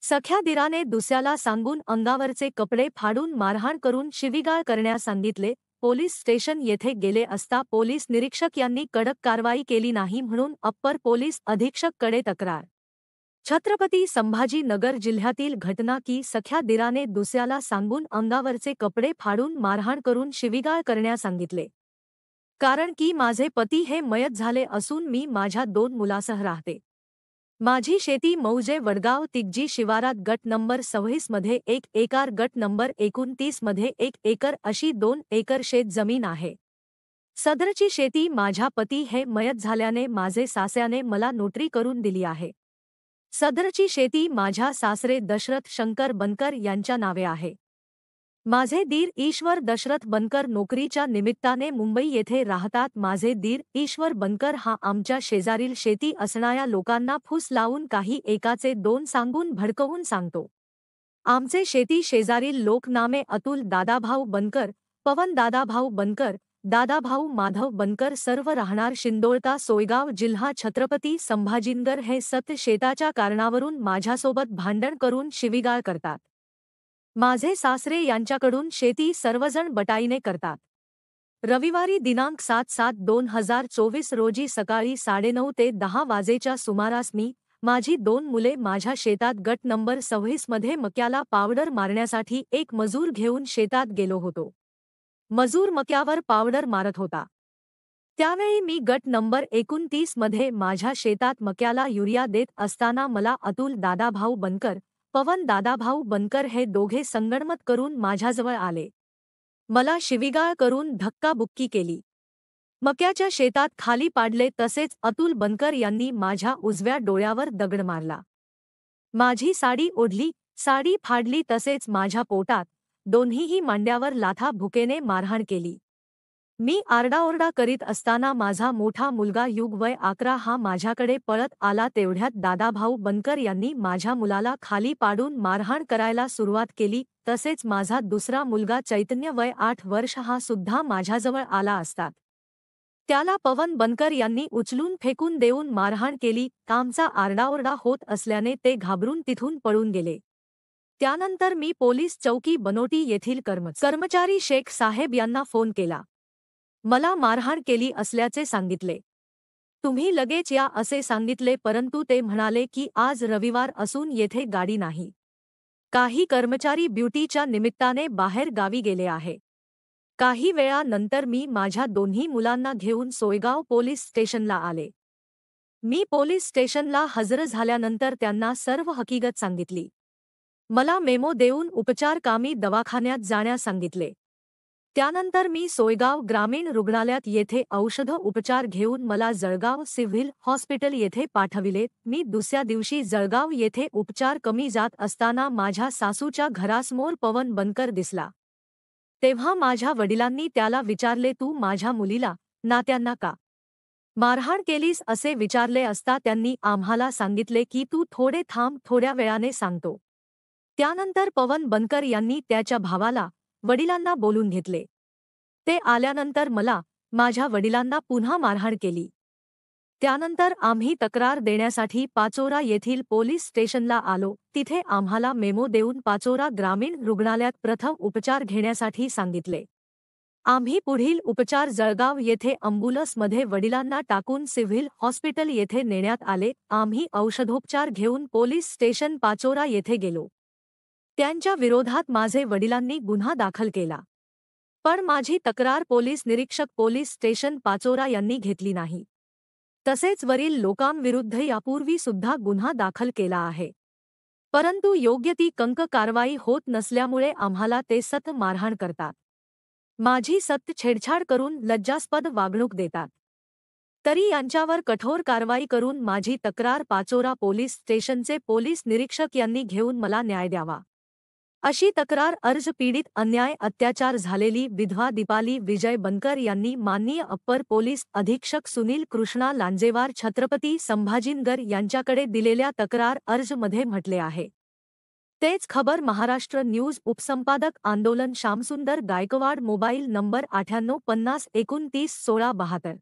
सख्या दिराने दुसऱ्याला सांगून अंगावरचे कपडे फाडून मारहाण करून शिवीगाळ करण्यास सांगितले. पोलीस स्टेशन येथे गेले असता पोलीस निरीक्षक यांनी कडक कारवाई केली नाही म्हणून अप्पर पोलीस अधीक्षक कडे तक्रार. छत्रपती संभाजी नगर जिल्ह्यातील घटना की सख्या दिराने दुसऱ्याला सांगून अंगावरचे कपडे फाडून मारहाण करून शिवीगाळ करण्यास सांगितले. कारण की माझे पती हे मयत झाले असून मी माझ्या 2 मुलासह राहते. माझी शेती मौजे वडगाव तिगजी शिवारात गट नंबर 26 मध्ये 1 एकर, गट नंबर 29 मध्ये 1 एकर अशी 2 एकर शेत जमीन आहे. सदरची शेती माझ्या पती हे मयत झाल्याने माझे सासऱ्याने मला नोटरी करून दिली आहे. सदरची शेती माझ्या सासरे दशरथ शंकर बनकर यांच्या नावे आहे. माझे दीर ईश्वर दशरथ बनकर नोकरीच्या निमित्ताने मुंबई येथे राहतात. माझे दीर ईश्वर बनकर हा आमच्या शेजारील शेती असणाऱ्या लोकांना फूस लावून काही एकाचे 2 सांगून भडकवून सांगतो. आमचे शेती शेजारील लोक नामे अतुल दादाभाऊ बनकर, पवन दादाभाऊ बनकर, दादाभाऊ माधव बनकर सर्व राहणार शिंदोळता सोयगाव जिल्हा छत्रपती संभाजीनगर हे शेताच्या कारणावरून माझ्यासोबत भांडण करून शिवीगाळ करतात. माझे सासरे यांच्याकडून शेती सर्वजण बटाईने करतात. रविवारी दिनांक 7/7/2024 रोजी सकाळी 9:30 ते 10 वाजेच्या सुमारास मी, माझी 2 मुले माझ्या शेतात गट नंबर 26 मध्ये मक्याला पावडर मारण्यासाठी एक मजूर घेऊन शेतात गेलो होतो. मजूर मक्यावर पावडर मारत होता. त्यावेळी मी गट नंबर 29 मध्ये माझ्या शेतात मक्याला युरिया देत असताना मला अतुल दादाभाऊ बनकर, पवन दादाभाऊ बनकर हे दोघे संगनमत करून माझ्याजवळ आले. मला शिवीगाळ करून धक्काबुक्की केली. मक्याच्या शेतात खाली पाडले. तसेच अतुल बनकर यांनी माझ्या उजव्या डोळ्यावर दगड मारला. माझी साडी ओढली, साडी फाडली. तसेच माझ्या पोटात, दोन्हीही मांड्यावर लाथा भुकेने मारहाण केली. मी आरडाओरडा करीत असताना माझा मोठा मुलगा युग वय 11 हा माझ्याकडे पळत आला. तेवढ्यात दादाभाऊ बनकर यांनी माझ्या मुलाला खाली पाडून मारहाण करायला सुरुवात केली. तसेच माझा दुसरा मुलगा चैतन्य वय 8 वर्ष हा सुद्धा माझ्याजवळ आला असतात त्याला पवन बनकर यांनी उचलून फेकून देऊन मारहाण केली. आमचा आरडाओरडा होत असल्याने ते घाबरून तिथून पळून गेले. त्यानंतर मी पोलीस चौकी बनोटी येथील कर्मचारी शेख साहेब यांना फोन केला. मला मारहाण केली असल्याचे सांगितले. तुम्ही लगेच या असे सांगितले, परंतु ते म्हणाले की आज रविवार असून येथे गाडी नाही. काही कर्मचारी ड्युटीच्या निमित्ताने बाहेर गावी गेले आहे. काही वेळानंतर मी माझ्या दोन्ही मुलांना घेऊन सोयगाव पोलीस स्टेशनला आले. मी पोलीस स्टेशनला हजर झाल्यानंतर त्यांना सर्व हकीकत सांगितली. मला मेमो देऊन उपचार कामी दवाखान्यात जाण्यास सांगितले. त्यानंतर मी सोयगाव ग्रामीण रुग्णालयात येथे औषध उपचार घेऊन मला जळगाव सिव्हिल हॉस्पिटल येथे पाठविले. मी दुसऱ्या दिवशी जळगाव येथे उपचार कमी जात असताना माझ्या सासूच्या घरासमोर पवन बनकर दिसला. तेव्हा माझ्या वडिलांनी त्याला विचारले, तू माझ्या मुलीला, नात्यांना का मारहाण केलीस असे विचारले असता त्यांनी आम्हाला सांगितले की तू थोडे थांब, थोड्या वेळाने सांगतो. त्यानंतर पवन बनकर यांनी त्याच्या भावाला, वडिलांना बोलून घेतले. ते आल्यानंतर मला, माझ्या वडिलांना पुन्हा मारहाण केली. त्यानंतर आम्ही तक्रार देण्यासाठी पाचोरा येथील पोलीस स्टेशनला आलो. तिथे आम्हाला मेमो देऊन पाचोरा ग्रामीण रुग्णालयात प्रथम उपचार घेण्यासाठी सांगितले. आम्ही पुढील उपचार जळगाव येथे ॲम्ब्युलन्समध्ये वडिलांना टाकून सिव्हिल हॉस्पिटल येथे नेण्यात आले. आम्ही औषधोपचार घेऊन पोलीस स्टेशन पाचोरा येथे गेलो. त्यांच्या विरोधात माझे वडिलांनी गुन्हा दाखल केला. पण माझी तक्रार पोलीस निरीक्षक पोलीस स्टेशन पाचोरा यांनी घेतली नाही. तसेच वरील लोकांविरुद्ध यापूर्वी सुद्धा गुन्हा दाखल केला आहे. परंतु योग्य ती कारवाई होत नसल्यामुळे आम्हाला ते मारहाण करतात. माझी छेडछाड करून लज्जास्पद वागणूक देतात. तरी यांच्यावर कठोर कारवाई करून माझी तक्रार पाचोरा पोलीस स्टेशनचे पोलीस निरीक्षक यांनी घेऊन मला न्याय द्यावा, अशी तक्रार अर्ज पीडित अन्याय अत्याचार झालेली विधवा दीपाली विजय बनकर यांनी माननीय अप्पर पोलीस अधीक्षक सुनील कृष्णा लांजेवार छत्रपती संभाजीनगर यांच्याकडे दिलेल्या तक्रार अर्ज मध्ये म्हटले आहे. तेच खबर महाराष्ट्र न्यूज उपसंपादक आंदोलन श्यामसुंदर गायकवाड मोबाईल नंबर 9850291672.